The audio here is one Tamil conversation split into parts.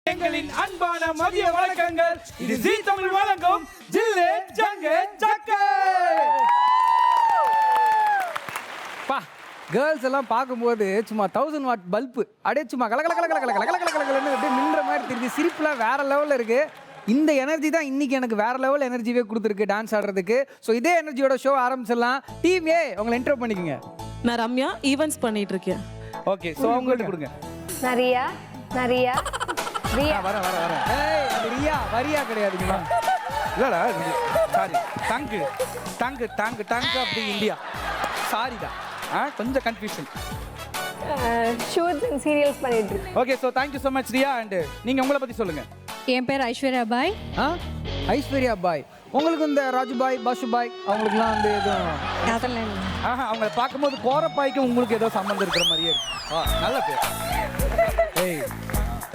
எங்களின் அன்பான மதிய வணக்கங்கள். இது ஜீ தமிழ் வழங்கும் ஜில்லே ஜங்கு ஜக்கே. பா கேர்ள்ஸ் எல்லாம் பார்க்கும்போது சும்மா 1000 வாட் பல்பு அப்படியே சும்மா கலகலன்னு அப்படியே மின்ற மாதிரி தெரியுது. சிரிப்புலாம் வேற லெவலில் இருக்கு. இந்த எனர்ஜி தான் இன்னைக்கு எனக்கு வேற லெவல் எனர்ஜியே கொடுத்துருக்கு டான்ஸ் ஆடுறதுக்கு. ஸோ இதே எனர்ஜியோட ஷோ ஆரம்பிச்சிடலாம். டீம் ஏ உங்களை இன்ட்ரோ பண்ணிக்கோங்க. நான் ரம்யா ஈவென்ட்ஸ் பண்ணிட்டு இருக்கேன். ஓகே, ஸோ அவங்கள்ட்ட கொடுங்க. நரியா வர ஏய் அது ரியா வரியா கிடையாதுங்களா? இல்லடா, சாரி. டங்கு அப்படி இந்தியா. சாரிடா, கொஞ்சம் கன்ஃபியூஷன். ஷூட்ஸ் அண்ட் சீரியல்ஸ் பண்ணிட்டு இருக்கேன். Okay, so thank you so much Riya. And நீங்கள் உங்களை பற்றி சொல்லுங்க. என் பேர் ஐஸ்வர்யா பாய். ஐஸ்வர்யா பாய். உங்களுக்கு இந்த ராஜு பாய் பாஷு பாய் அவங்களுக்குலாம் வந்து எதுவும் அதெல்லாம் இல்லை. அவங்கள பார்க்கும்போது கோரப்பாய்க்கும் உங்களுக்கு ஏதோ சம்மந்தம் இருக்கிற மாதிரியே இருக்கு. நல்ல பேர்.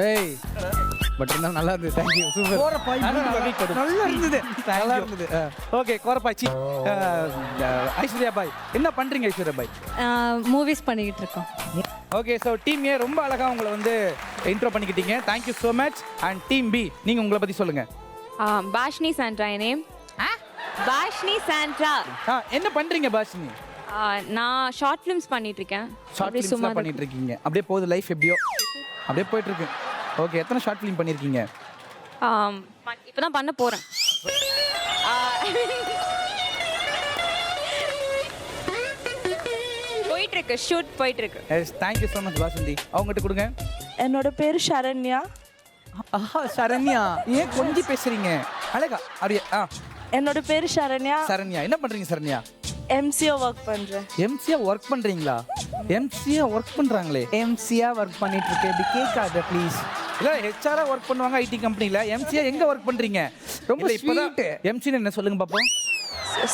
ஏய் பட் இருந்தாலும் நல்லா இருந்தது. தேங்க்யூ. சூப்பர். நல்லா இருந்தது. ஓகே, கோரப்பாய்ச்சி. ஐஸ்வர்யா பாய், என்ன பண்றீங்க ஐஸ்வர்யா பாய்? மூவிஸ் பண்ணிக்கிட்டு இருக்கோம். ஓகே, ஸோ டீம் ஏ ரொம்ப அழகா உங்களை வந்து இன்ட்ரோ பண்ணிக்கிட்டீங்க. Thank you so much. And team B, நீங்க உங்களை பத்தி சொல்லுங்க. பாஷ்னி சாண்ட்ரா என் நேம். பாஷ்னி சாண்ட்ரா. என்ன பண்றீங்க பாஷினி? நான் ஷார்ட் ஃபிலிம்ஸ் பண்ணிட்டு இருக்கேன். ஷார்ட் ஃபிலிம்ஸ் பண்ணிட்டு இருக்கீங்க. அப்படியே போகுது லைஃப், எப்படியோ அப்படியே போயிட்டு இருக்கு. ஓகே, எத்தனை ஷார்ட் ஃபிலிம் பண்ணிருக்கீங்க? இப்பதான் பண்ண போறேன். போயிட்டு இருக்கு, ஷூட் போயிட்டு இருக்கு. Yes, thank you so much Basundi. அவங்ககிட்ட கொடுங்க. என்னோட பேர் சரண்யா. சரண்யா ஏன் கொஞ்சம் பேசுறீங்க? அழகா அப்படியே. என்னோட பேர் சரண்யா. சரண்யா, என்ன பண்றீங்க சரண்யா? எம்சிஓ ஒர்க் பண்றேன். எம்சியா ஒர்க் பண்றீங்களா? எம்சியா ஒர்க் பண்றாங்களே. எம்சியா ஒர்க் பண்ணிட்டு இருக்கேன். இப்படி கேட்காத ப்ளீஸ். இல்ல, ஹெச்ஆரா ஒர்க் பண்ணுவாங்க ஐடி கம்பெனில. எம்சியா எங்க ஒர்க் பண்றீங்க? ரொம்ப இப்பதான் ஸ்வீட். எம்சி என்ன சொல்லுங்க பாப்போம்.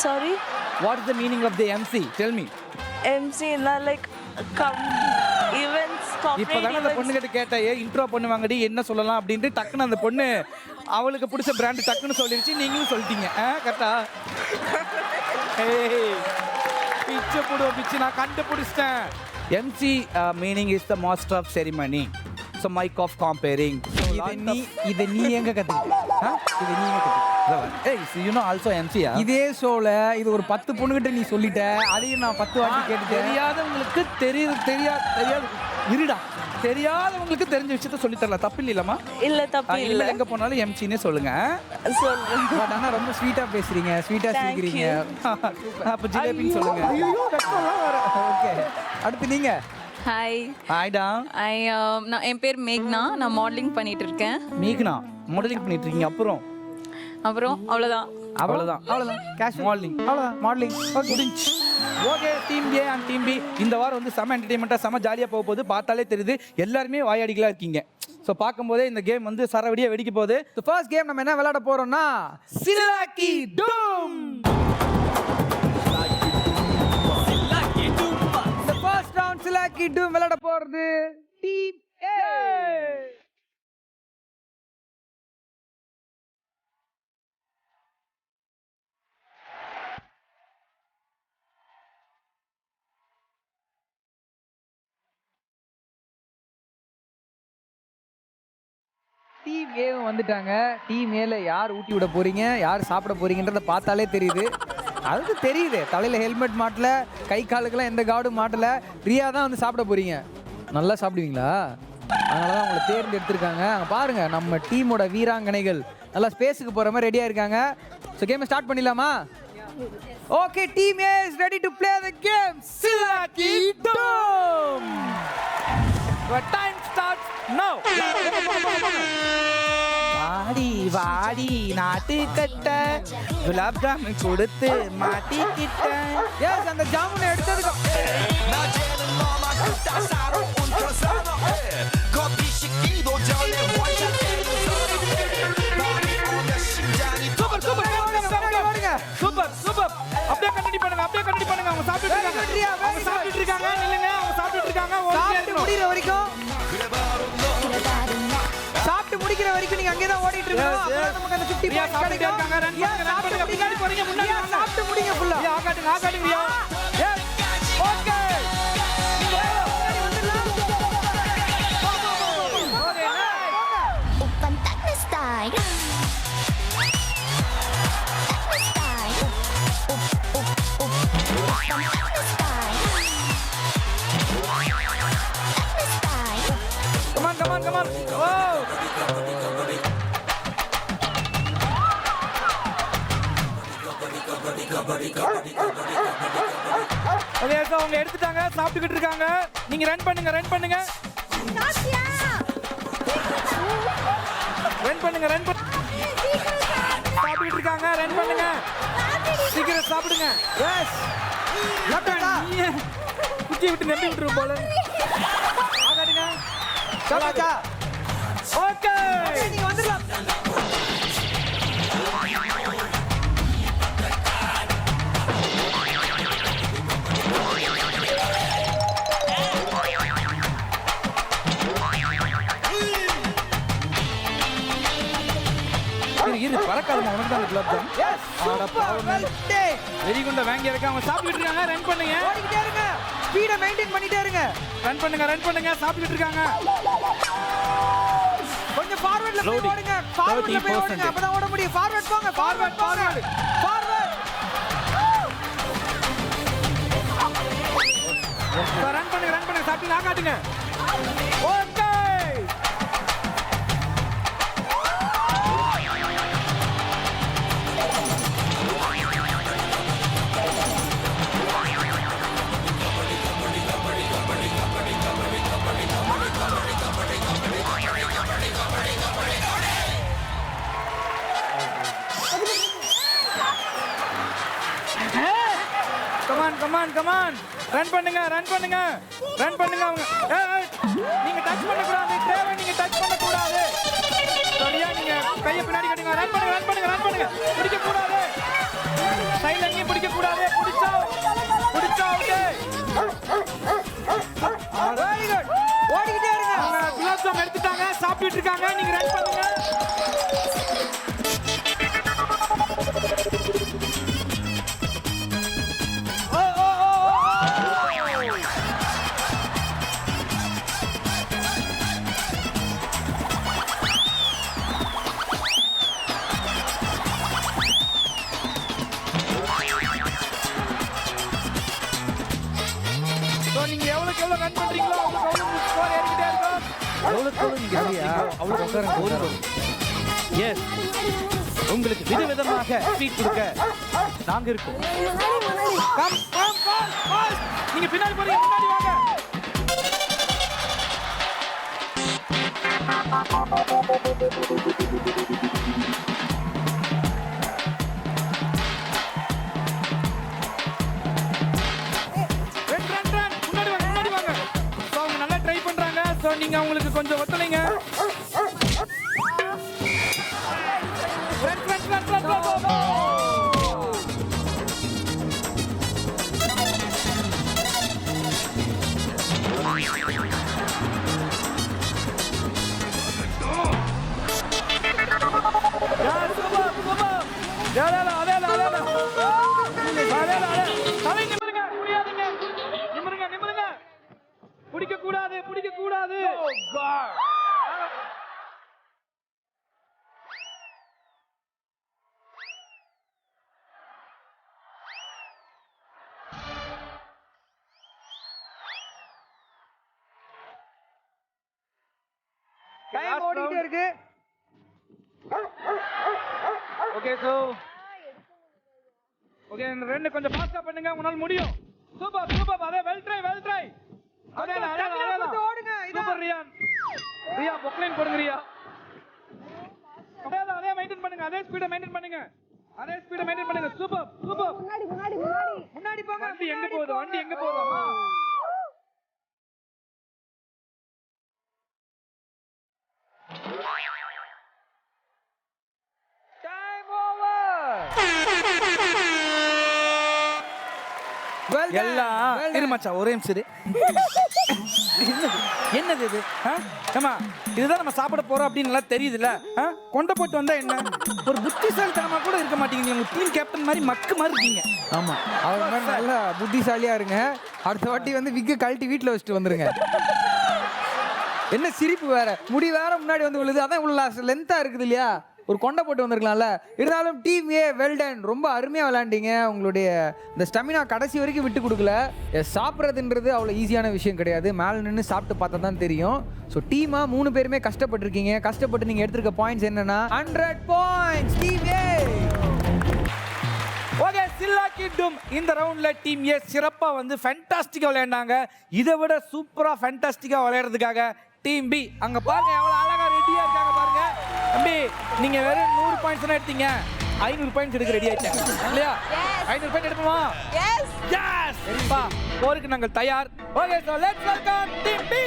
Sorry, what is the meaning of the MC? Tell me. MC like events. இப்போதானே அந்த பொண்ணுகிட்ட கேட்டேன், இன்ட்ரோ பண்ணுவாங்கடி என்ன சொல்லலாம் அப்படின்ட்டு. டக்குன்னு அந்த பொண்ணு அவளுக்கு பிடிச்ச பிராண்ட் டக்குன்னு சொல்லிருச்சு. நீங்களும் சொல்லிட்டீங்க. கரெக்டா? பிச்சு போடுவோம், பிச்சு நான் கண்டுபிடிச்சிட்டேன். MC meaning is the master of ceremony. So mic of compering. இதை நீ எங்க கத்துக்கிட்ட? இதை நீ எங்க கத்துக்கிட்ட? யூ நோ ஆல்சோ எம்சியா? இதே ஷோல இது ஒரு 10 பொண்ணுகிட்ட நீ சொல்லிட்ட. அதையும் நான் 10 வாட்டி கேட்டுட்டேன். தெரியாதவங்களுக்கு தெரியாது இருடா. தெரியாதவங்களுக்கு தெரிஞ்ச விஷயத்த சொல்லி தரலாம். தப்பு இல்லையாமா? இல்ல தப்பு இல்ல. எங்க போனாலும் எம்சினே சொல்லுங்க. சொல்றேன். பட் ஆனா ரொம்ப ஸ்வீட்டா பேசுறீங்க, ஸ்வீட்டா சிரிக்கிறீங்க. அப்ப ஜிலேபின்னு சொல்லுங்க. ஓகே, அடுத்து நீங்க. ஹாய். ஹாய்டா. நான் என் பேர் மேக்னா. நான் மாடலிங் பண்ணிட்டு இருக்கேன். மீக்னா மாடலிங் பண்ணிட்டு இருக்கீங்க. அப்புறம் அவ்வளவுதான். Cash modeling. அவ்வளவுதான் modeling. Okay. Okay, team A and team B இந்த வாரம் வந்து செம என்டர்டைன்மெண்ட்டாக செம ஜாலியாக போக போகுது. பார்த்தாலே தெரியுது எல்லாருமே வாயாடிகளாக இருக்கீங்க. ஸோ பார்க்கும்போதே இந்த கேம் வந்து சரவடியாக வெடிக்க போகுது. தி ஃபர்ஸ்ட் கேம் நம்ம என்ன விளையாட போறோம்னா சிலாக்கி டூம். தி ஃபர்ஸ்ட் ரவுண்ட் சிலாக்கி டூம் விளையாட போறது டீம் ஏ. டீம் ஏ வந்துட்டாங்க. டீம் ஏல யார் ஊட்டி விட போறீங்க, யார் சாப்பிட போறீங்கன்றத பார்த்தாலே தெரியுது. அது தெரியுது, தலையில ஹெல்மெட் மாட்டல, கை காலுக்கெல்லாம் எந்த கார்டும் மாட்டல. ரியா தான் வந்து சாப்பிட போறீங்க. நல்லா சாப்பிடுவீங்களா? அதனால தான் உங்களை தேர்ந்தெடுத்திருக்காங்க. அங்கே பாருங்க, நம்ம டீமோட வீராங்கனைகள் நல்லா ஸ்பேஸுக்கு போற மாதிரி ரெடியா இருக்காங்க. ஸோ கேமை ஸ்டார்ட் பண்ணிடலாமா? Okay, team A is ready to play the game சிலாக்கி டூம். Your time starts now. வாடி நாட்டு கட்ட குலாப் ஜாமுன் கொடுத்து மாட்டிக்கிட்ட. எஸ், அந்த ஜாமுனை எடுத்ததுக்கு சூப்பர் சூப்பர். அப்படியே கண்டினியூ பண்ணுங்க. அவங்க சாப்பிட்டுட்டு இருக்காங்க. நில்லுங்க, அவங்க சாப்பிட்டுட்டு இருக்காங்க. முடிகிற வரைக்கும் நீங்க அங்கே தான் ஓடிட்டு இருக்கணும். அப்பதான் நமக்கு அந்த 50 பாயிண்ட்ஸ் கிடைக்கும். சாப்பிட்டு முடிங்க ஃபுல்லா. ஆகாட்டுங்க. Okay, Come on. Oh! Okay so அவங்க எடுத்துட்டாங்க சாப்பிட்டுக்கிட்டு இருக்காங்க நீங்க ரன் பண்ணுங்க ரன் பண்ணுங்க சாப்பிட்டுக்கிட்டு இருக்காங்க ரன் பண்ணுங்க சீக்கிரம் சாப்பிடுங்க எஸ் குச்சி விட்டு நெம்பி விட்டுரும் போல ஆகாடுங்க சலாச்சா ஓகே நீங்க வந்துடலாம் இரு பறக்காதமா உனக்கு தான் gulab jam yes super well take very குண்டா வாங்கி இருக்காங்க அவங்க சாப்பிட்டுட்டு இருக்காங்க ரன் பண்ணுங்க ஓடிட்டே இருங்க ஸ்பீட மெயின்டைன் பண்ணிட்டே இருங்க ரன் பண்ணுங்க சாப்பிட்டுட்டு இருக்காங்க கொஞ்சம் ஃபார்வர்ட்ல போய் Loading. ஓடுங்க ஃபார்வர்ட்ல போய் 30%. ஓடுங்க அப்பதான் ஓட முடியும் ஃபார்வர்ட் போங்க ஃபார்வர்ட் ஃபார்வர்ட் ரன் பண்ணுங்க சாப்பிட்டு நாக்காட்டுங்க ஓகே கமான் ரன் பண்ணுங்க அவங்க ஏய், நீங்க டச் பண்ண கூடாது தேவை நீங்க டச் பண்ண கூடாது சரியா நீங்க கையை பின்னாடி கட்டுங்க ரன் பண்ணுங்க பிடிக்க கூடாது சைடுல எங்கேயும் பிடிக்க கூடாது பிடிச்சா ஓகே வெரி குட் ஓடிட்டே இருங்க அவங்க குலாப் ஜாம் எடுத்துட்டாங்க சாப்பிட்டுட்டு இருக்காங்க நீங்க ரன் பண்ணுங்க So, நீங்க எவ்வளவுக்கு எவ்வளவு ரன் பண்றீங்களோ அவ்வளவுக்கு அவ்வளவு ஸ்கோர் ஏறிக்கிட்டே இருக்கும் எவ்வளவு நீங்க சரியா அவ்வளவு உட்காருங்க எஸ் உங்களுக்கு விதவிதமாக ஸ்பீட் கொடுக்க நாங்க இருக்கோம் கம் நீங்க பின்னாடி போறீங்க முன்னாடி வாங்க ரன் முன்னாடி வாங்க சோ அவங்க நல்லா ட்ரை பண்றாங்க சோ நீங்க அவங்களுக்கு கொஞ்சம் ஒத்துழைங்க பிடிக்க கூடாது டைம் ஓடிட்டே இருக்கு ஓகே சோ ஓகே இந்த ரெண்டு கொஞ்சம் ஃபாஸ்டா பண்ணுங்க உங்களால முடியும் சூப்பர் அதே வெல் ட்ரை அதே ஓடுங்க சூப்பர் ரியா பொக்லைன் போடுங்க ரியா அதே மெயின்டைன் பண்ணுங்க அதே ஸ்பீட மெயின்டைன் பண்ணுங்க சூப்பர் முன்னாடி போங்க வண்டி எங்க போகுது அம்மா டைம் ஓவர் வெல் எல்லாம் இரு மச்சான் ஒரே நிமிஷம் இரு. என்னது இது ஏமா இதுதான் நம்ம சாப்பிட போறோம் அப்படின்னு நல்லா தெரியுதுல்ல கொண்ட போட்டு வந்தா என்ன ஒரு புத்திசாலித்தனமா கூட இருக்க மாட்டீங்க உங்க டீம் கேப்டன் மாதிரி மக்கு மாதிரி இருக்கீங்க ஆமா அவங்க மாதிரி நல்லா புத்திசாலியா இருங்க அடுத்த வாட்டி வந்து விக்க கழட்டி வீட்டுல வச்சுட்டு வந்துருங்க என்ன சிரிப்பு வேற முடி வேற முன்னாடி வந்து விழுது அதான் இவ்வளவு லென்த்தா இருக்குது இல்லையா ஒரு கொண்டை போட்டு வந்திருக்கலாம்ல. இருந்தாலும் டீம் ஏ வெல் டன், ரொம்ப அருமையாக விளையாண்டீங்க. உங்களுடைய இந்த ஸ்டெமினா கடைசி வரைக்கும் விட்டு கொடுக்கல. சாப்பிட்றதுன்றது அவ்வளோ ஈஸியான விஷயம் கிடையாது, மேலே நின்று சாப்பிட்டு பார்த்தா தான் தெரியும். ஸோ டீமாக 3 பேருமே கஷ்டப்பட்டுருக்கீங்க. கஷ்டப்பட்டு நீங்கள் எடுத்துருக்க பாயிண்ட்ஸ் என்னன்னா 100 பாயிண்ட்ஸ் டீம் ஏ. ஓகே, சில்லா கிட்டும் இந்த ரவுண்ட்ல டீம் ஏ சிறப்பா வந்து ஃபேண்டாஸ்டிக்கா விளையாண்டாங்க. இதை விட சூப்பரா ஃபேண்டாஸ்டிக்கா விளையாடுறதுக்காக டீம் பி அங்க பாருங்க எவ்வளவு அழகா ரெடியா இருக்காங்க பாருங்க. தம்பி நீங்க வெறும் 100 பாயிண்ட்ஸ் தான் எடுத்தீங்க, 500 பாயிண்ட்ஸ் எடுக்க ரெடி ஆயிட்டாங்க இல்லையா? 500 பாயிண்ட் எடுப்போமா? S S. சரிப்பா, போருக்கு நாங்கள் தயார். Okay, so let's welcome team B.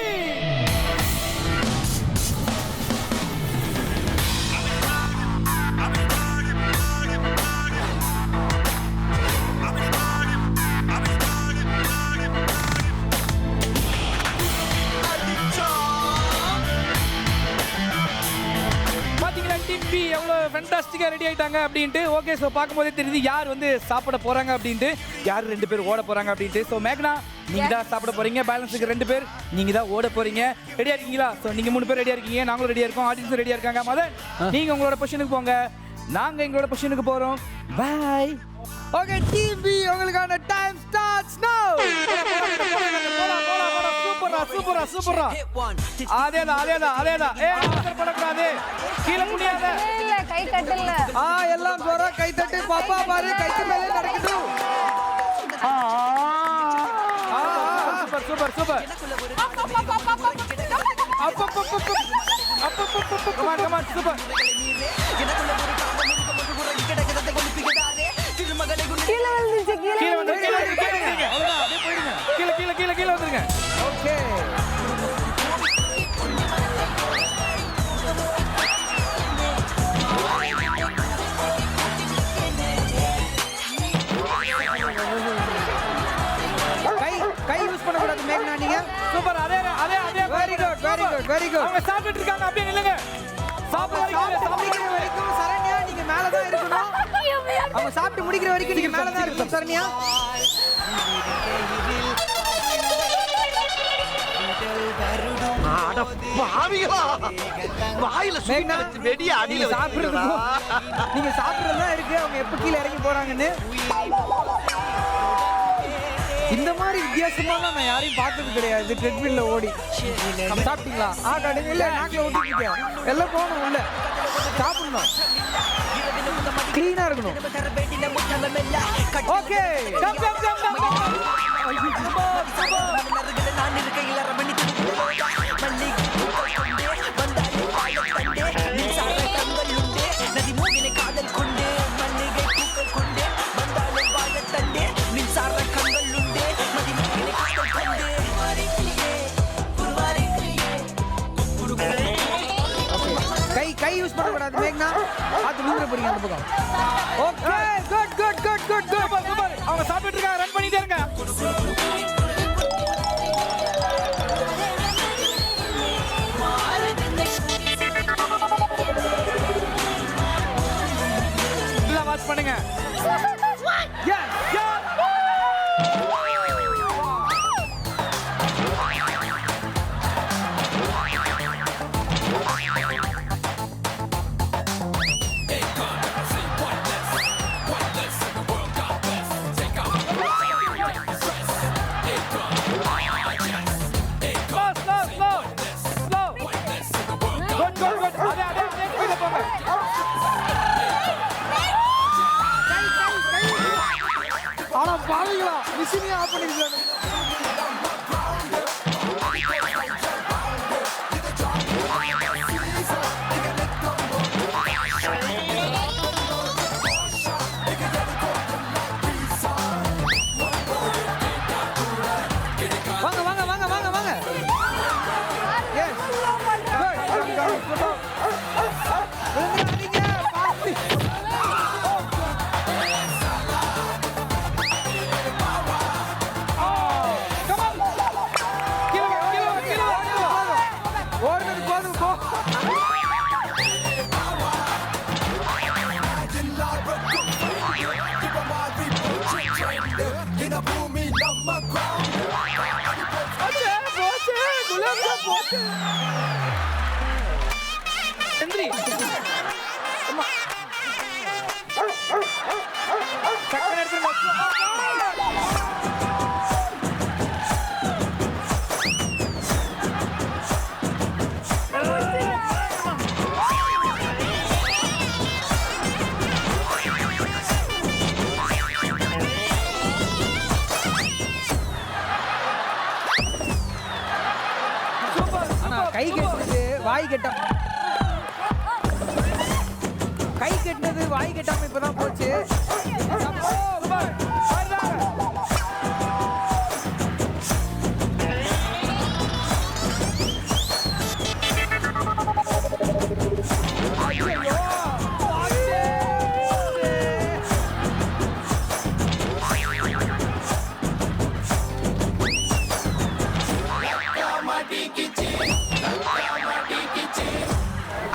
எவ்வளோ ஃபேண்டாஸ்டிக்காக ரெடி ஆகிட்டாங்க அப்படின்ட்டு. ஓகே, ஸோ பார்க்கும்போதே தெரியுது யார் வந்து சாப்பிட போகிறாங்க அப்படின்ட்டு, யார் 2 பேர் ஓட போகிறாங்க அப்படின்ட்டு. ஸோ மேக்னா நீங்கள் தான் சாப்பிட போகிறீங்க, பேலன்ஸுக்கு 2 பேர் நீங்கள் தான் ஓட போகிறீங்க. ரெடியாக இருக்கீங்களா? ஸோ நீங்கள் 3 பேர் ரெடியாக இருக்கீங்க, நாங்களும் ரெடியாக இருக்கோம், ஆடியன்ஸும் ரெடியாக இருக்காங்க. மதன் நீங்கள் உங்களோட பொசிஷனுக்கு போங்க, நாங்கள் எங்களோட பொசிஷனுக்கு போகிறோம். பாய். ஓகே டீம் பி, உங்களுக்கான டைம் ஸ்டார்ட்ஸ் நவ. சூப்பரா சூப்பரா. அதேதான். ஆன்சர் பண்ணக்கூடாது, கீழே முடியாத. இல்ல கை தட்டல. எல்லாம் ஜோரா கை தட்டி பாப்பா பாரு, கைக்கு மேலே நடக்கட்டும். Super super. Come on super. கீழ வந்துச்சு, கீழ வந்துருங்க. ஓகே, கை யூஸ் பண்ணக்கூடாது மேக்னா நீங்க. சூப்பர். அதே வெரி குட். அவங்க சாப்பிட்டு இருக்காங்க, அப்படியே நில்லுங்க. சாப்பிடுற வரைக்கும் சரண்யா நீங்க மேல தான் இருக்கணும். அவங்க சாப்பிட்டு முடிக்கிற வரைக்கும் நீங்க மேல தான் இருக்கணும் சரண்யா. நீங்க சாப்பிடுறதுதான் இருக்கு, அவங்க எப்ப கீழே இறங்கி போறாங்கன்னு. இந்த மாதிரி வித்தியாசமான நான் யாரையும் பார்த்தது கிடையாது ட்ரெட்மில்ல ஓடி. சாப்பிட்டீங்களா? இல்ல, நாக்கில் ஓட்டிட்டு எல்லாம் போகணும், உள்ள சாப்பிடணும், கிளீனா இருக்கணும். ஓகே, கை யூஸ் பண்ணக்கூடாது மேக்னா, அது நின்று போறீங்க அந்த பக்கம். Okay, good. அவங்க சாப்பிட்டு இருக்காங்க, ரன் பண்ணிட்டே இருங்க. நல்லா வாட்ச் பண்ணுங்க. ஆனா பாவீங்களா, மிஷினே ஆஃப் பண்ணிருக்காங்க. வாங்க. எஸ். டக்குனு எடுத்துருங்க. ஆனா கை கெட்டது வாய் கெட்டாம கை கெட்டினது வாய் கெட்டாம இப்பதான் போச்சு.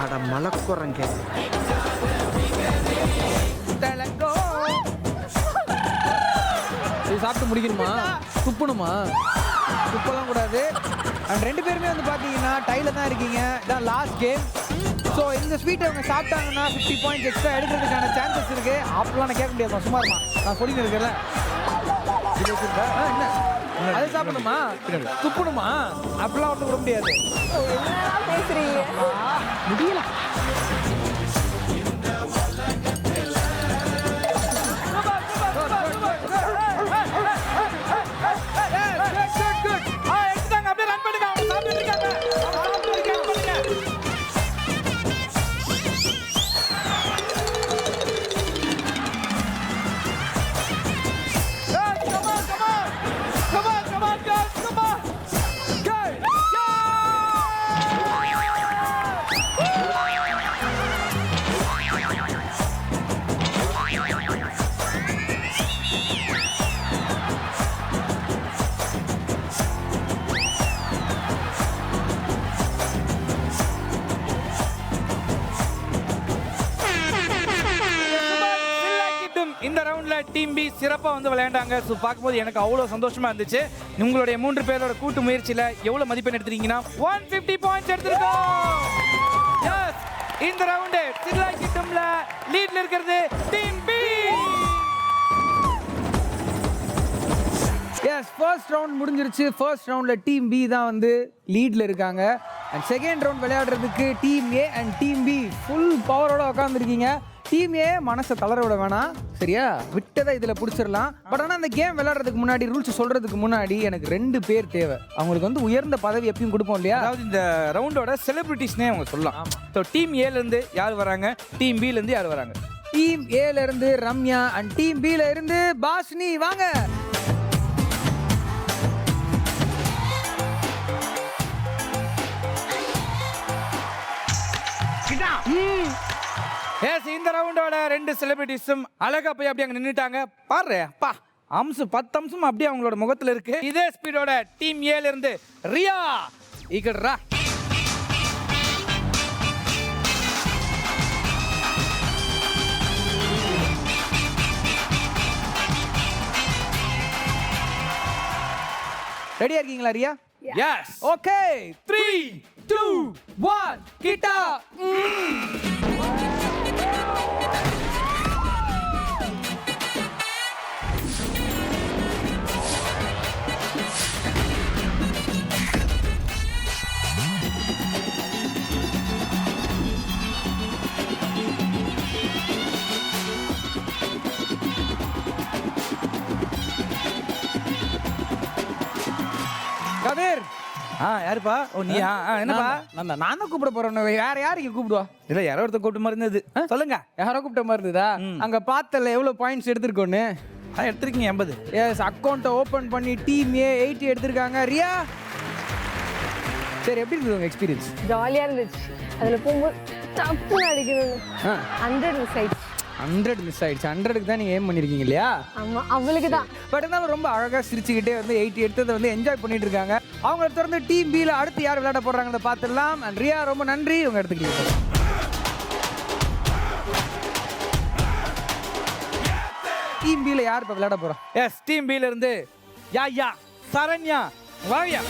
அட மலக்குறங்க. இது சாப்பிட்டு முடிக்கணுமா? துப்பணுமா? துப்பலாம் கூடாது. அண்ட் ரெண்டு பேருமே வந்து பார்த்தீங்கன்னா டைல தான் இருக்கீங்க. இதான் லாஸ்ட் கேம். ஸோ இந்த ஸ்வீட் அவங்க சாப்பிட்டாங்கன்னா 50 பாயிண்ட்ஸ் எக்ஸ்ட்ரா எடுக்கிறதுக்கான சான்சஸ் இருக்கு. அப்பெல்லாம் நான் கேட்க முடியாது, சும்மா இருமா, நான் சொல்லிட்டு இருக்கிறேன். என்ன அது சாப்பிடணுமா? துப்பணுமா? அப்படிலாம் ஒன்றும் விட முடியாது. என்னடா பேசுறீங்க? முடியல. எடுத்துட்டாங்க. அப்படியே ரன் பண்ணுங்க. அவங்க சாப்பிட்டு இருக்காங்க. இந்த ரவுண்ட்ல டீம் பி சிறப்பா வந்து விளையாண்டாங்க. ஸோ பார்க்கும்போது எனக்கு அவ்வளோ சந்தோஷமா இருந்துச்சு. உங்களுடைய 3 பேரோட கூட்டு முயற்சியில எவ்வளவு மதிப்பெண் எடுத்திருக்கீங்கன்னா 150 பாயிண்ட்ஸ் எடுத்திருக்கோம். எஸ், இந்த ரவுண்ட் சில்லா கிட்டம்ல லீட்ல இருக்கிறது team B. Yes, first round முடிஞ்சிருச்சு. ஃபர்ஸ்ட் ரவுண்ட்ல டீம் பி தான் வந்து லீட்ல இருக்காங்க. அண்ட் செகண்ட் ரவுண்ட் விளையாடுறதுக்கு team A and team B full பவரோட உட்காந்துருக்கீங்க. டீம் ஏ மனசை தளர விட வேணாம், சரியா? விட்டதை இதில் பிடிச்சிடலாம். பட் ஆனால் அந்த கேம் விளையாடுறதுக்கு முன்னாடி, ரூல்ஸ் சொல்றதுக்கு முன்னாடி எனக்கு 2 பேர் தேவை. அவங்களுக்கு வந்து உயர்ந்த பதவி எப்பயும் கொடுப்போம் இல்லையா? அதாவது இந்த ரவுண்டோட செலிபிரிட்டிஸ்னே அவங்க சொல்லலாம். ஸோ டீம் ஏல இருந்து யார் வராங்க, டீம் பில இருந்து யார் வராங்க? டீம் ஏல இருந்து ரம்யா அண்ட் டீம் பில இருந்து பாஸ்னி. வாங்க. எஸ், இந்த ரவுண்டோட 2 செலிபிரிட்டிஸும் அழகா போய் அப்படியே அங்க நின்னுட்டாங்க. பாரு பா, அம்சம் 10 அம்சம் அப்படியே அவங்களோட முகத்துல இருக்கு. இதே ஸ்பீடோட டீம் ஏல இருந்து ரியா இக்கடா. ரெடியா இருக்கீங்களா ரியா? Yes, okay. 3 2 1 கிட்டா. கதிர். யாருப்பா? ஓ நீயா? என்னப்பா? நான் தான் கூப்பிட போறேன். வேற யாருக்கு கூப்பிடுவா? இல்ல, யாரோ ஒருத்தர் கூப்பிட்ட மாதிரி இருந்தது. சொல்லுங்க. யாரோ கூப்பிட்ட மாதிரி இருந்ததா? அங்க பார்த்தல எவ்வளவு பாயிண்ட்ஸ் எடுத்திருக்கோன்னு. எடுத்திருக்கீங்க 80. எஸ், அக்கௌண்ட்டை ஓபன் பண்ணி டீம் ஏ 80 எடுத்திருக்காங்க. ரியா, சரி, எப்படி இருந்தது உங்க எக்ஸ்பீரியன்ஸ்? ஜாலியா இருந்துச்சு. அதுல போகும்போது டப்புன்னு அடிக்கணும். 100 மிஸ் ஆயிடுச்சு. 100 மிஸ் ஆயிடுச்சு. 100க்கு தான் நீங்க ஏம் பண்ணிருக்கீங்க இல்லையா? ஆமா, அவளுக்கு தான். பட் இருந்தாலும் ரொம்ப அழகா சிரிச்சுக்கிட்டே வந்து 80 எடுத்ததை வந்து என்ஜாய் பண்ணிட்டு இருக்காங்க. அவங்க தொடர்ந்து டீம் பில அடுத்து யார் விளையாட போறாங்கன்னு பார்த்துடலாம். அண்ட் ரியா, ரொம்ப நன்றி உங்க இடத்துக்கு. டீம் பில யார் இப்ப விளையாட போறா? எஸ், டீம் பில இருந்து யா சரண்யா வாயா.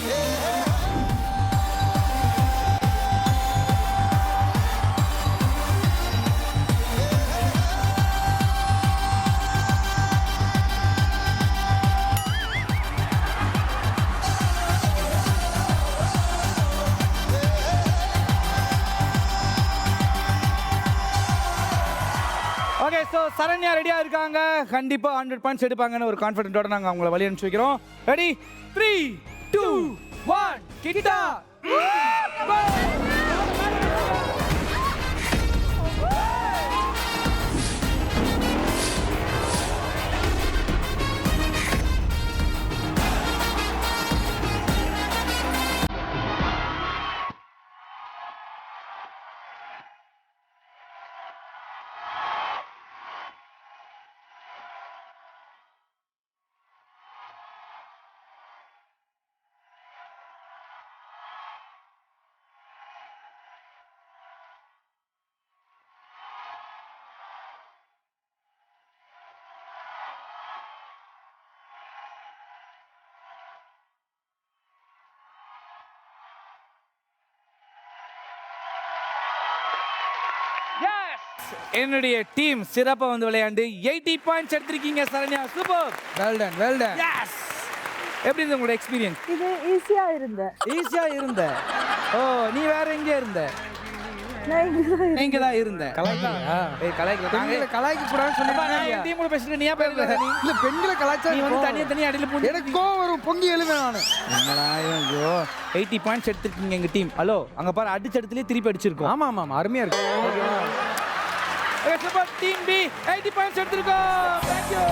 சரண்யா ரெடியா இருக்காங்க. கண்டிப்பா 100 பாயிண்ட்ஸ் எடுப்பாங்கன்னு ஒரு கான்ஃபிடென்ட்டோட நாங்க அவங்கள வழி அனுப்பிச்சு வைக்கிறோம். ரெடி 3 2 1 கிட்டா. என்னுடைய டீம் சிறப்பா வந்து விளையாண்டு 80 பாயிண்ட்ஸ் எடுத்திருக்கீங்க Saranya. Super. Well done. Yes. எப்படி இருந்தது உங்களோட எக்ஸ்பீரியன்ஸ்? இது ஈஸியா ஈஸியா இருந்த. ஓ, நீ வேற எங்க இருந்த? நான் இங்க தான் இருந்த. கலாய்க்கா? கலாய்க்கல. பெண்களை கலாய்க்க கூடாதுன்னு சொன்னீங்க. நான் டீம் கூட பேசிட்டு நீ ஏன் பேசல? இல்ல பெண்களை கலாய்ச்சா நீ வந்து தனியா அடியில பூந்து எனக்கோ ஒரு பொங்கி எழுவேன் நானு. என்னடா ஐயோ 80 பாயிண்ட்ஸ் எடுத்துருக்கீங்க எங்க டீம். ஹலோ அங்க பாரு அடிச்ச இடத்துலயே திருப்பி அடிச்சிருக்கோம். ஆமா அருமையா இருக்கு. Okay super. Team B 80 points எடுத்துருக்கோம். Thank you.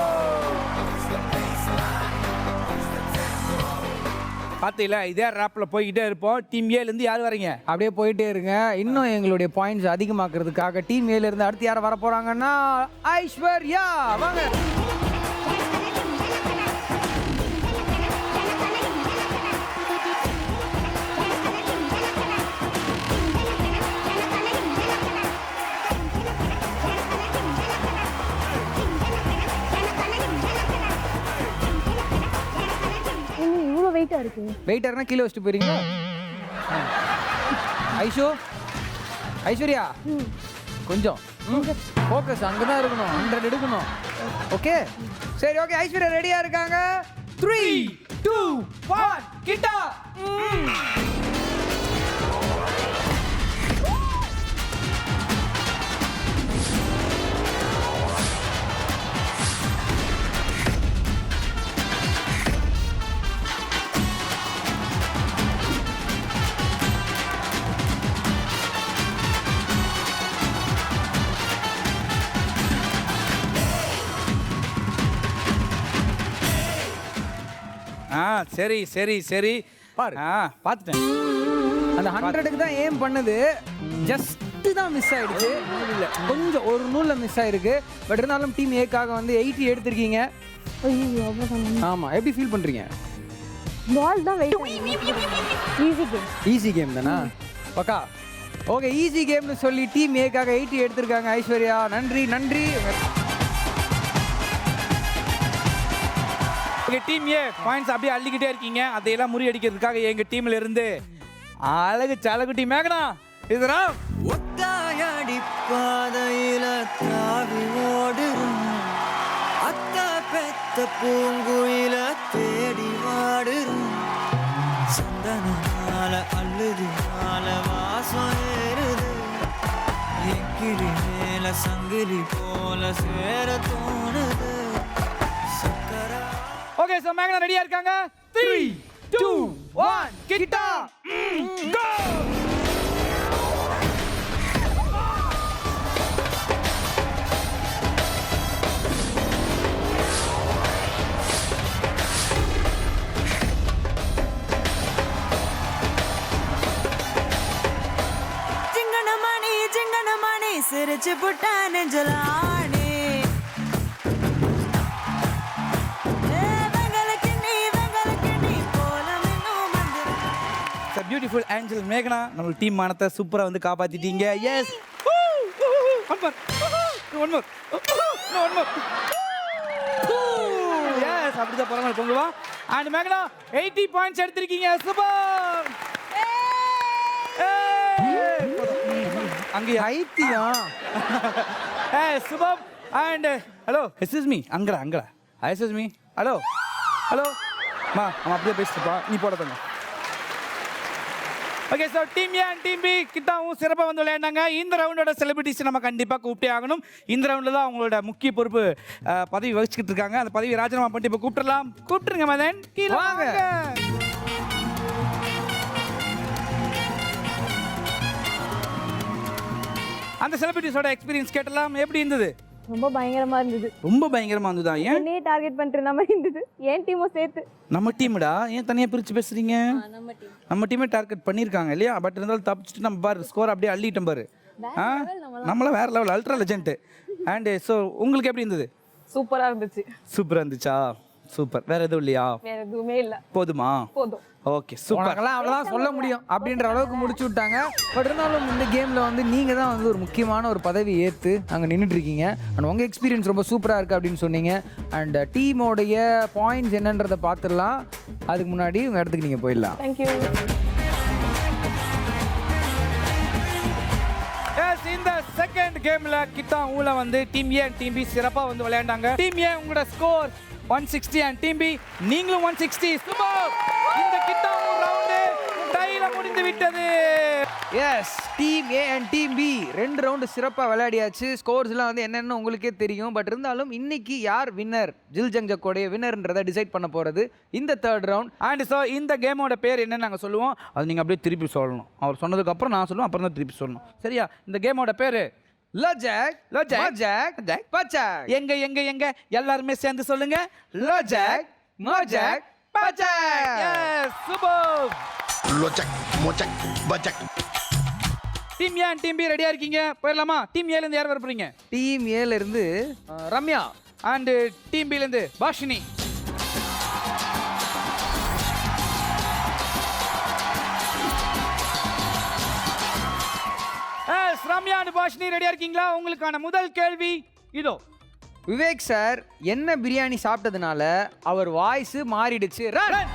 பாத்தீங்களா இதே ராப்ல போய்கிட்டே இருப்போம். டீம் ஏல இருந்து யார் வரீங்க? அப்படியே போயிட்டே இருங்க. இன்னும் எங்களுடைய பாயிண்ட்ஸ் அதிகமாக்குறதுக்காக டீம் ஏல இருந்து அடுத்து யார் வர போறாங்கன்னா ஐஸ்வர்யா வாங்க. இவ்வளோ வெயிட்டா இருக்கு. வெயிட்டர்னா கீழே வச்சுட்டு போயிருங்களா? ஐஸ்வர்யா கொஞ்சம் ஃபோக்கஸ் அங்கே தான் இருக்கணும். 100 எடுக்கணும். ஓகே சரி ஓகே ஐஸ்வர்யா ரெடியா இருக்காங்க. 3 2 1 கிட்டா. சரி பாரு. பார்த்துட்டேன். அந்த 100க்கு தான் ஏம் பண்ணது. ஜஸ்ட் தான் மிஸ் ஆயிடுச்சு. இல்லை கொஞ்சம் ஒரு நூலில் மிஸ் ஆயிருக்கு. பட் இருந்தாலும் டீம் ஏக்காக வந்து 80 எடுத்திருக்கீங்க. ஐயோ அவ்வளோதான். ஆமாம் எப்படி ஃபீல் பண்ணுறீங்க? பால் தான் வெயிட். ஈஸி கேம் தானா பக்கா? ஓகே ஈஸி கேம்னு சொல்லி டீம் ஏக்காக 80 எடுத்திருக்காங்க ஐஸ்வர்யா. நன்றி. ஓகே டீம் ஏ பாயிண்ட்ஸ் அப்படியே அள்ளிக்கிட்டே இருக்கீங்க. அதையெல்லாம் முறியடிக்கிறதுக்காக எங்க டீம்ல இருந்து அழகு சலகுட்டி மேகனா இதுரா ஒத்தாயடி பாதையில தாவி ஓடுறோம். அத்த பெத்த பூங்குயில தேடி வாடுறோம். சந்தனால அள்ளுதுனால வாசம் ஏறுது. எக்கிளி மேல சங்கிலி போல சேர தோணுது. சக்கரா ஓகே சோ மேகனா ரெடியா இருக்காங்க. 3 2 1 கிட்டா கோ. சிங்கனமணி சிரிச்சு புட்டா நெஞ்சலானே. பியூட்டிஃபுல் ஏஞ்சல் மேகனா நம்ம டீம் மானத்தை சூப்பரா வந்து காப்பாத்திட்டீங்க. எஸ் ஒன் மோர் எஸ் அப்படிதான் பரவாயில்ல பொங்குவா. அண்ட் மேகனா 80 பாயிண்ட்ஸ் எடுத்திருக்கீங்க. சூப்பர். அங்கே Aditya Shubham and hello excuse me அங்கடா எக்ஸ்கியூஸ் மீ ஹலோ மா அவன் அப்படியே பேசிட்டுப்பா. நீ போட பண்ண okay so team A and team B கிட்டாவும் சிறப்பாக வந்து விளையாண்டாங்க. இந்த ரவுண்டோட செலிபிரிட்டிஸ் நம்ம கண்டிப்பாக கூப்பிட்டே ஆகணும். இந்த ரவுண்டில் தான் அவங்களோட முக்கிய பொறுப்பு பதவி வகிச்சுக்கிட்டு இருக்காங்க. அந்த பதவி ராஜினாமா பண்ணிட்டு இப்போ கூப்பிட்டுலாம். கூப்பிட்டுருங்க மதன், கீழே வாங்க. அந்த செலிபிரிட்டிஸோட எக்ஸ்பீரியன்ஸ் கேட்டலாம். எப்படி இருந்தது? ரொம்ப பயங்கரமா இருந்தது. ரொம்ப பயங்கரமா இருந்ததா? ஏன் என்னையே டார்கெட் பண்ணிட்டு இருந்த மாதிரி இருந்தது. ஏன் டீமும் சேர்த்து. நம்ம டீம்டா, ஏன் தனியாக பிரித்து பேசுறீங்க? நம்ம டீமே டார்கெட் பண்ணியிருக்காங்க இல்லையா? பட் இருந்தாலும் தப்பிச்சுட்டு நம்ம பாரு ஸ்கோர் அப்படியே அள்ளிட்டோம் பாரு. நம்மளாம் வேற level, ultra legend. And so உங்களுக்கு எப்படி இருந்தது? சூப்பரா இருந்துச்சு. சூப்பராக இருந்துச்சா? சூப்பர். வேற எதுவும் இல்லையா? வேற எதுவுமே இல்ல. போதுமா? போதும். Okay super. அவ்வளோதான் சொல்ல முடியும் அப்படின்ற அளவுக்கு முடிச்சு விட்டாங்க. பட் இருந்தாலும் இந்த கேமில் வந்து நீங்கள் தான் வந்து ஒரு முக்கியமான ஒரு பதவி ஏற்று அங்கே நின்றுட்டு இருக்கீங்க. அண்ட் உங்கள் எக்ஸ்பீரியன்ஸ் ரொம்ப சூப்பராக இருக்குது அப்படின்னு சொன்னீங்க. அண்ட் டீமோடைய பாயிண்ட்ஸ் என்னன்றதை பார்த்துடலாம். அதுக்கு முன்னாடி உங்கள் இடத்துக்கு நீங்கள் போயிடலாம். தேங்க்யூ. இந்த செகண்ட் கேம்ல கிட்டா ஊல வந்து team A and team B சிறப்பாக வந்து விளையாண்டாங்க. டீம் ஏ உங்களோட ஸ்கோர் 160 அண்ட் டீம் பி நீங்களும் 160. சூப்பர். இந்த கிட்டா ரவுண்டு டைல முடிந்து விட்டது. Yes, team A and team B 2 round சிறப்பாக விளையாடியாச்சு. ஸ்கோர்ஸ்லாம் வந்து என்னென்னு உங்களுக்கே தெரியும். பட் இருந்தாலும் இன்னைக்கு யார் வின்னர், ஜில் ஜங் ஜக்கோடைய வின்னர்ன்றதை டிசைட் பண்ண போகிறது இந்த தேர்ட் ரவுண்ட். அண்ட் ஸோ இந்த கேமோட பேர் என்னன்னு நாங்கள் சொல்லுவோம். அது நீங்கள் அப்படியே திருப்பி சொல்லணும். அவர் சொன்னதுக்கப்புறம் நான் சொல்லுவேன், அப்புறம் தான் திருப்பி சொல்லணும். சரியா? இந்த கேமோட பேர் லோஜாக் மோஜாக் பச்சாக். எங்க எங்க எங்க எல்லாருமே சேர்ந்து சொல்லுங்க. லோஜாக் மோஜாக் பச்சாக். Yes, super. லோஜாக் மோஜாக் பச்சாக். Team A and team B ரெடியா இருக்கீங்க? போயிடலாமா? டீம் ஏல இருந்து யார் வர போறீங்க? டீம் ஏல இருந்து ரம்யா. அண்ட் டீம் பில இருந்து பாஷினி. எஸ், ரம்யா அண்ட் பாஷினி ரெடியா இருக்கீங்களா? உங்களுக்கான முதல் கேள்வி இதோ. விவேக் சார் என்ன பிரியாணி சாப்பிட்டதுனால அவர் வாய்ஸ் மாறிடுச்சு? ரன்.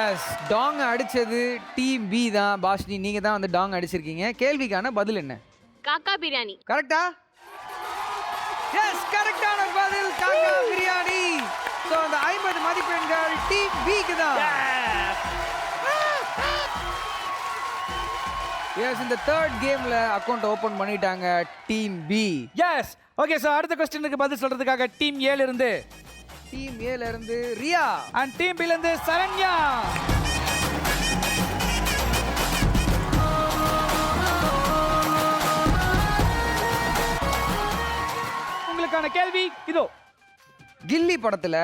எஸ், டாங் அடிச்சது டீம் பி தான். பாஷினி, நீங்க தான் வந்து டாங் அடிச்சிருக்கீங்க. கேள்விக்கான பதில் என்ன? காக்கா பிரியாணி. கரெக்டா? எஸ், கரெக்டான பதில் காக்கா பிரியாணி. சோ அந்த 50 மதிப்பெண்கள் டீம் பிக்கு தான். எஸ், இந்த தேர்ட் கேம்ல அக்கவுண்ட் ஓபன் பண்ணிட்டாங்க team B. Yes, okay. So அடுத்த क्वेश्चनக்கு பதில் சொல்றதுக்காக டீம் ஏல இருந்து ரியா அண்ட் டீம் பில இருந்து சரண்யா. உங்களுக்கான கேள்வி இதோ. கில்லி படத்துல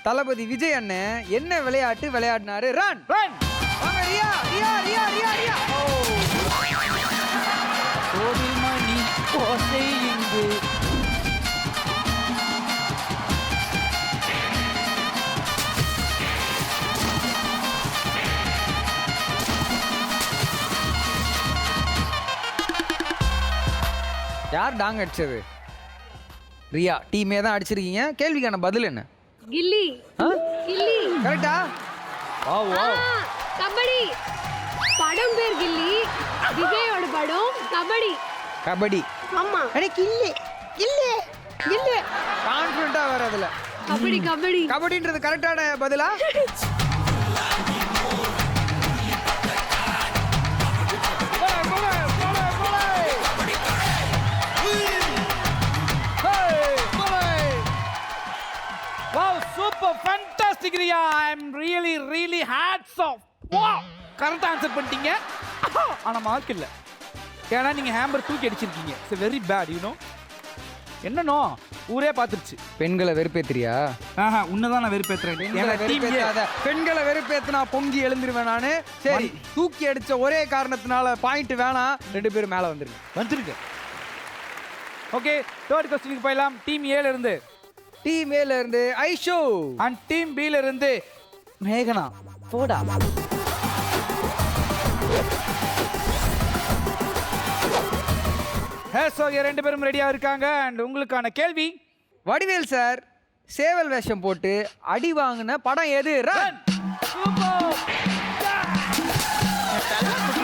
தளபதி விஜய் அண்ணன் என்ன விளையாட்டு விளையாடினாரு? ரன். ரன். வாங்க ரியா ரியா ரியா ரியா ரியா. கோவில் மணி ஓசை இங்கு. யார் டாங் அடிச்சது? ரியா. டீமே தான் அடிச்சிருக்கீங்க. கேள்விக்கான பதில் என்ன? கில்லி. கில்லி. கரெக்டா? Wow wow. கபடி. படம் பேர் கில்லி. விஜயோட படம் கபடி. கபடி. ஆமா. அடே கில்லி கில்லி கில்லி. கான்ஃபிடென்ட்டா வரதுல. கபடி கபடி. கபடின்றது கரெக்டான பதிலா? Wow, super fantastic Riya. I'm really hats off. Wow, correct answer பண்ணிட்டீங்க. ஆனா மார்க் இல்ல. ஏன்னா நீங்க ஹேம்பர் தூக்கி அடிச்சிருக்கீங்க. It's very bad, you know. என்னனோ ஊரே பாத்துருச்சு. பெண்களை வெறுப்பேத்துறியா? உன்னதான் நான் வெறுப்பேத்துறேன். பெண்களை வெறுப்பேத்துனா பொங்கி எழுந்திருவேன் நானு. சரி, தூக்கி அடிச்ச ஒரே காரணத்தினால பாயிண்ட் வேணாம். 2 பேரும் மேல வந்துருங்க. ஓகே, தேர்ட் क्वेश्चनக்கு போயிடலாம். டீம் ஏல இருந்து டீம் ஏல இருந்து ஐஷு அண்ட் டீம் பில இருந்து மேகனா. போடா. ஸோ 2 பேரும் ரெடியாக இருக்காங்க. அண்ட் உங்களுக்கான கேள்வி வடிவேல் சார் சேவல் வேஷம் போட்டு அடி வாங்கின படம் எது? ரன்.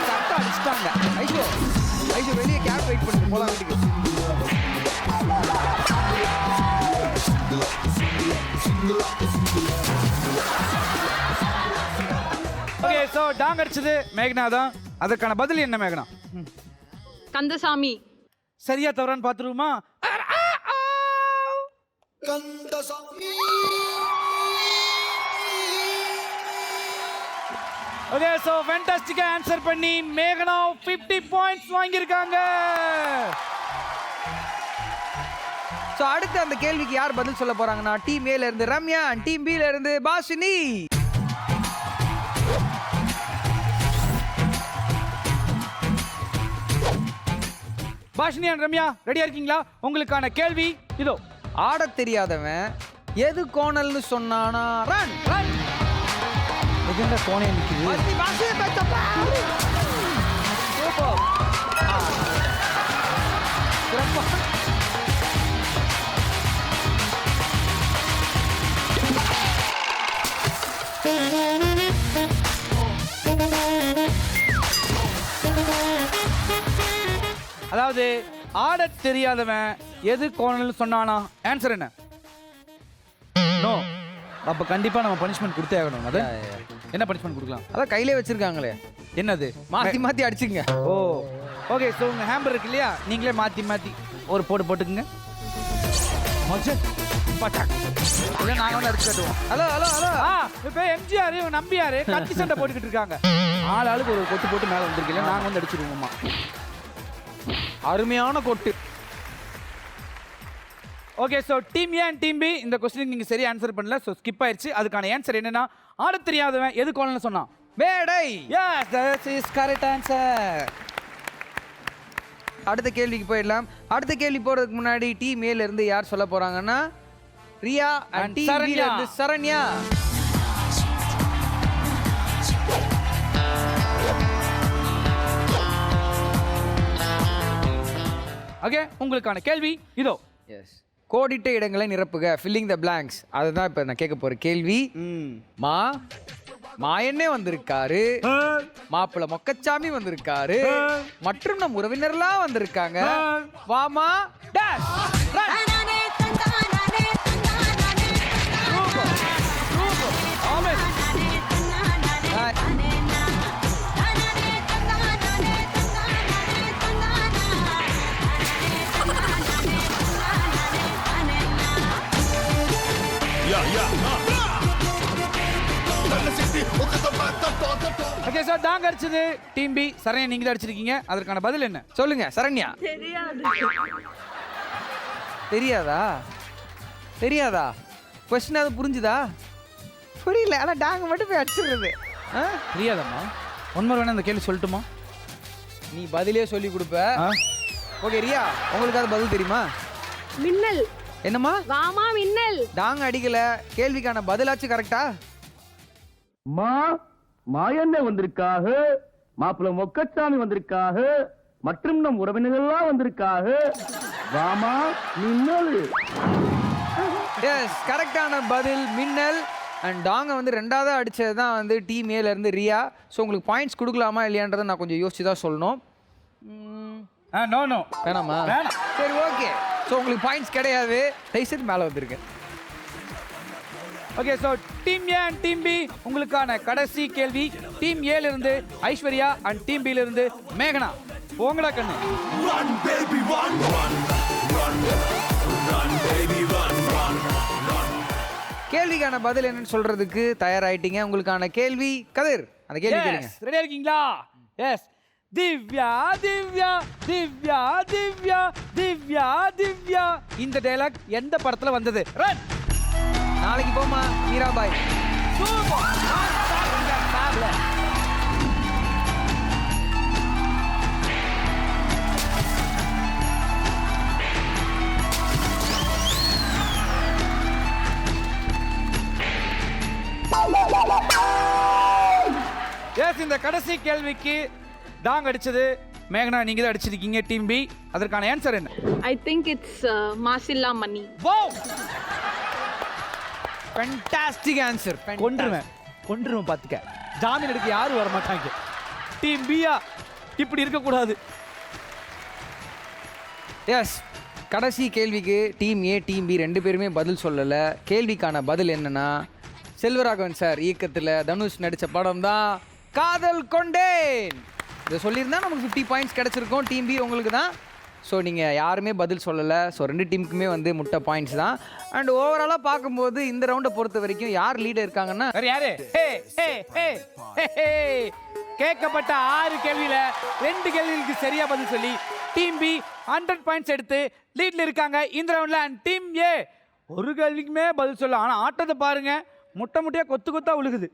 கரெக்டா அடிச்சிட்டாங்க. ஐயோ ஐயோ, வெளியே கேப் வெயிட் பண்ணி போலாம் வீட்டுக்கு. ஓகே, சோ டாங் அடிச்சது மேகனா தான். அதற்கான பதில் என்ன மேகனா? கந்தசாமி. சரியா தவறான்னு பார்த்துருவோமா? ஓகே, சோ ஃபேண்டாஸ்டிக்கா ஆன்சர் பண்ணி மேகனா 50 பாயிண்ட்ஸ் வாங்கியிருக்காங்க. ஸோ அடுத்து அந்த கேள்விக்கு யார் பதில் சொல்ல போறாங்கன்னா, டீம் ஏல இருந்து ரம்யா, டீம் பில இருந்து பாஷினி. பாஷினி அண்ட் ரம்யா ரெடியா இருக்கீங்களா? உங்களுக்கான கேள்வி இதோ. ஆடத் தெரியாதவன் எது கோணல்னு சொன்னானா? ரன். ரன். எதுங்க கோணே நிக்குது? பாஷினி பாஷினி பச்சப்பா. சூப்பர். சிறப்பா. அதாவது ஆடத் தெரியாதவன் எது கோணல்னு சொன்னானா? ஆன்சர் என்ன? நோ. அப்ப கண்டிப்பா நம்ம பனிஷ்மெண்ட் கொடுத்தே ஆகணும். அது என்ன பனிஷ்மெண்ட் கொடுக்கலாம்? அதான் கையிலே வச்சிருக்காங்களே. என்னது? மாத்தி மாத்தி அடிச்சுங்க. ஓ ஓகே, ஸோ உங்க ஹேம்பர் இருக்கு இல்லையா, நீங்களே மாத்தி மாத்தி ஒரு போட்டுக்குங்க. இல்லை நாங்கள் வந்து அடிச்சு கட்டுவோம். Hello hello hello. இப்போ எம்ஜிஆர் இவங்க நம்பியாரு கத்தி சண்டை போட்டுக்கிட்டு இருக்காங்க. ஆளுக்கு ஒரு கொட்டு போட்டு மேலே வந்துருக்கீங்க, நாங்கள் வந்து அடிச்சிருவோம்மா. அருமையான கொட்டு. Okay, so team A and team B இந்த கொஸ்டினுக்கு நீங்கள் சரியா ஆன்சர் பண்ணல, ஸோ ஸ்கிப் ஆயிடுச்சு. அதுக்கான ஆன்சர் என்னன்னா, ஆடத் தெரியாதவன் எது கோணல்னு சொன்னான்? மேடை. Yes, that is correct answer. அடுத்த கேள்விக்கு போயிடலாம். அடுத்த கேள்வி போறதுக்கு முன்னாடி டீம் ஏல இருந்து யார் சொல்ல போறாங்கன்னா, ரியா அண்ட் டீம் பி ல இருந்து சரண்யா. ஓகே, உங்களுக்கான கேள்வி இதோ. எஸ், கோடிட்ட இடங்களை நிரப்புக, ஃபில்லிங் த பிளாங்க்ஸ். அதுதான் இப்போ நான் கேட்க போற கேள்வி. மாயண்ணே வந்திருக்காரு, மாப்பிள்ள மொக்கச்சாமி வந்திருக்காரு, மற்றும் நம் உறவினர்லாம் வந்திருக்காங்க. வாமா டேஷ் ரன். ஓகே, ஸோ டாங் அடிச்சது டீம் பி. சரண்யா நீங்க தான் அடிச்சிருக்கீங்க. அதற்கான பதில் என்ன? சொல்லுங்க சரண்யா. தெரியாதா? தெரியாதா? கொஸ்டின் அது புரிஞ்சுதா? புரியல. அதான் டாங் மட்டும் போய் அடிச்சிடுறது. தெரியாதம்மா. ஒன்மர் வேணா இந்த கேள்வி சொல்லட்டுமா? நீ பதிலே சொல்லி கொடுப்ப. ஓகே ரியா, உங்களுக்கு அது பதில் தெரியுமா? மின்னல். என்னம்மா? வாமா மின்னல். டாங் அடிக்கல, கேள்விக்கான பதிலாச்சு கரெக்டா? மாயண்ணே வந்திருக்காக, மாப்பிள்ள மொக்கச்சாமி வந்திருக்காக, மற்றும் நம் உறவினர்கள்லாம் வந்திருக்காக. வாமா மின்னல். எஸ், கரெக்டான பதில் மின்னல். அண்ட் டாங்கை வந்து ரெண்டாவது அடித்தது தான் வந்து டீம் ஏல இருந்து ரியா. ஸோ உங்களுக்கு பாயிண்ட்ஸ் கொடுக்கலாமா இல்லையான்றதை நான் கொஞ்சம் யோசிச்சு தான் சொல்லணும். நோ நோ வேணாமா? வேணாம். சரி ஓகே, ஸோ உங்களுக்கு பாயிண்ட்ஸ் கிடையாது. தயவுசெய்து மேலே வந்துருக்கு. Okay, so team A and team B உங்களுக்கான கடைசி கேள்வி. டீம் ஏல இருந்து ஐஸ்வர்யா அண்ட் டீம் பில இருந்து மேகனா. போங்கடா கண்ணு. கேள்விக்கான பதில் என்னன்னு சொல்றதுக்கு தயாராயிட்டீங்க. உங்களுக்கான கேள்வி கதிர், அந்த கேள்வி கேளுங்க. ரெடியா இருக்கீங்களா? எஸ். திவ்யா திவ்யா திவ்யா திவ்யா திவ்யா திவ்யா இந்த டயலாக் எந்த படத்துல வந்தது? ரன். நாளைக்கு போமா மீராபாய். எஸ், இந்த கடைசி கேள்விக்கு டாங் அடிச்சது மேகனா, நீங்க தான் அடிச்சிருக்கீங்க டீம் பி. அதற்கான ஆன்சர் என்ன? I think it's Masila Mani. Wow! Fantastic answer. கொன்றுவேன் பார்த்துக்க. ஜாமீன் எடுக்க யாரும் வர மாட்டாங்க. டீம் பியா இப்படி இருக்கக்கூடாது. எஸ், கடைசி கேள்விக்கு டீம் ஏ டீம் பி ரெண்டு பேருமே பதில் சொல்லலை. கேள்விக்கான பதில் என்னன்னா, செல்வராகவன் சார் இயக்கத்தில் தனுஷ் நடித்த படம் தான் காதல் கொண்டேன். இதை சொல்லியிருந்தா நமக்கு 50 பாயிண்ட்ஸ் கிடச்சிருக்கோம். டீம் பி உங்களுக்கு தான். ஸோ நீங்கள் யாருமே பதில் சொல்லலை. ஸோ ரெண்டு டீமுக்குமே வந்து முட்டை பாயிண்ட்ஸ் தான். அண்ட் ஓவராலாக பார்க்கும்போது இந்த ரவுண்டை பொறுத்த வரைக்கும் யார் லீடர் இருக்காங்கன்னா, வேற யாரு? கேட்கப்பட்ட 6 கேள்வியில 2 கேள்விகளுக்கு சரியா பதில் சொல்லி டீம் பி 100 பாயிண்ட்ஸ் எடுத்து லீட்ல இருக்காங்க இந்த ரவுண்ட்ல. அண்ட் டீம் ஏ ஒரு கேள்விக்குமே பதில் சொல்ல. ஆனா ஆட்டத்தை பாருங்க, முட்டையா கொத்தா உழுகுது.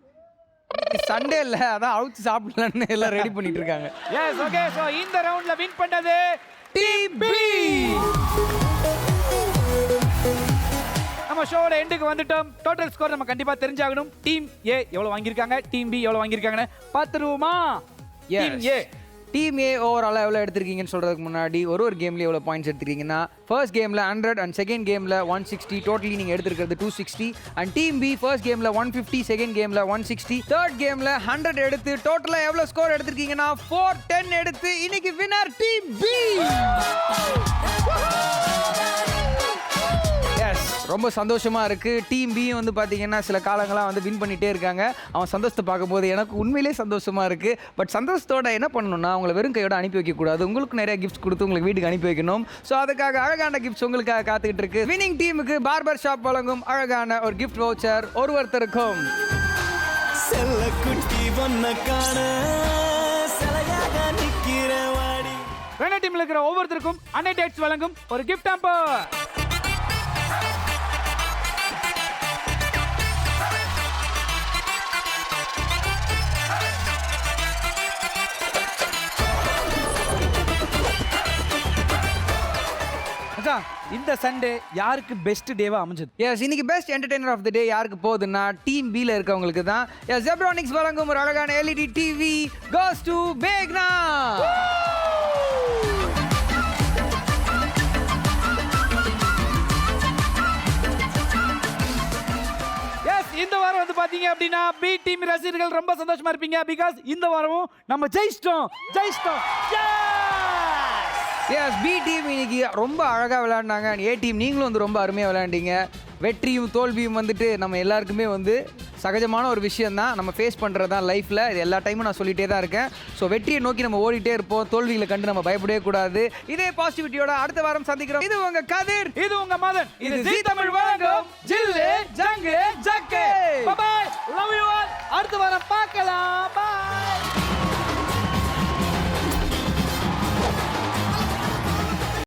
சண்டே இல்லை, அதான் அவுத்து சாப்பிடலான்னு எல்லாம் ரெடி பண்ணிட்டு இருக்காங்க. S, okay. ஸோ இந்த ரவுண்ட்ல வின் பண்ணது டீம் பி. நம்ம ஷோவோட எண்டுக்கு வந்துட்டோம். டோட்டல் ஸ்கோர் நம்ம கண்டிப்பா தெரிஞ்சாகணும். டீம் ஏ எவ்வளவு வாங்கியிருக்காங்க, டீம் பி எவ்வளவு வாங்கியிருக்காங்கன்னு பார்த்துருவோமா? டீம் ஏ டீம் ஏ ஓவராலாக எவ்வளோ எடுத்திருக்கீங்கன்னு சொல்கிறதுக்கு முன்னாடி ஒரு கேம்ல எவ்வளோ பாயிண்ட்ஸ் எடுத்திருக்கீங்கன்னா, ஃபர்ஸ்ட் கேமில் 100 அண்ட் செகண்ட் கேமில் 160, டோட்டலி நீங்கள் எடுத்துருக்கிறது 260. அண்ட் டீம் பி ஃபர்ஸ்ட் கேமில் 150, செகண்ட் கேமில் 160, தேர்ட் கேமில் 100 எடுத்து டோட்டலாக எவ்வளோ ஸ்கோர் எடுத்திருக்கீங்கன்னா 410 எடுத்து இன்னைக்கு வினர் டீம் பி. எஸ், ரொம்ப சந்தோஷமா இருக்கு. டீம் பி வந்து பார்த்தீங்கன்னா சில காலங்களாக வந்து வின் பண்ணிட்டே இருக்காங்க. அவன் சந்தோஷத்தை பார்க்கும்போது எனக்கு உண்மையிலே சந்தோஷமா இருக்கு. பட் சந்தோஷத்தோட என்ன பண்ணணும்னா, அவங்களை வெறும் கையோட அனுப்பி வைக்கக்கூடாது. உங்களுக்கு நிறைய கிஃப்ட்ஸ் கொடுத்து உங்களுக்கு வீட்டுக்கு அனுப்பி வைக்கணும். ஸோ அதுக்காக அழகான கிஃப்ட்ஸ் உங்களுக்காக காத்துக்கிட்டு இருக்கு. வினிங் டீமுக்கு பார்பர் ஷாப் வழங்கும் அழகான ஒரு கிஃப்ட் வவுச்சர் ஒருத்தருக்கும். ரெண்டு டீம்ல இருக்கிற ஒவ்வொருத்தருக்கும் அன்னை டேட்ஸ் வழங்கும் ஒரு கிஃப்ட் ஹாம்பர். இந்த சண்டே யாருக்கு பெஸ்ட் டேவா அமைஞ்சது? எஸ், இன்னைக்கு பெஸ்ட் என்டர்டெய்னர் ஆஃப் தி டே யாருக்கு போகுதுன்னா டீம் பி ல இருக்கவங்களுக்கு தான். எஸ், ஜெப்ரானிக்ஸ் வழங்கும் ஒரு அழகான LED டிவி goes to மேக்னா. எஸ், இந்த வாரம் வந்து பாத்தீங்க அப்படின்னா பி டீம் ரசிகர்கள் ரொம்ப சந்தோஷமா இருப்பீங்க. பிகாஸ் இந்த வாரமும் நம்ம ஜெயிச்சிட்டோம். எஸ், பி டீம் இன்னைக்கு ரொம்ப அழகாக விளையாடினாங்க. ஏ டீம் நீங்களும் வந்து ரொம்ப அருமையாக விளையாண்டீங்க. வெற்றியும் தோல்வியும் வந்துட்டு நம்ம எல்லாருக்குமே வந்து சகஜமான ஒரு விஷயம் தான். நம்ம ஃபேஸ் பண்ணுறது தான் லைஃப்பில். இது எல்லா டைமும் நான் சொல்லிகிட்டே தான் இருக்கேன். ஸோ வெற்றியை நோக்கி நம்ம ஓடிட்டே இருப்போம். தோல்விகளை கண்டு நம்ம பயப்படவே கூடாது. இதே பாசிட்டிவிட்டியோட அடுத்த வாரம் சந்திக்கிறோம். இது உங்க கதிர், இது உங்க மதன், இது ஜீ தமிழ் வழங்கும்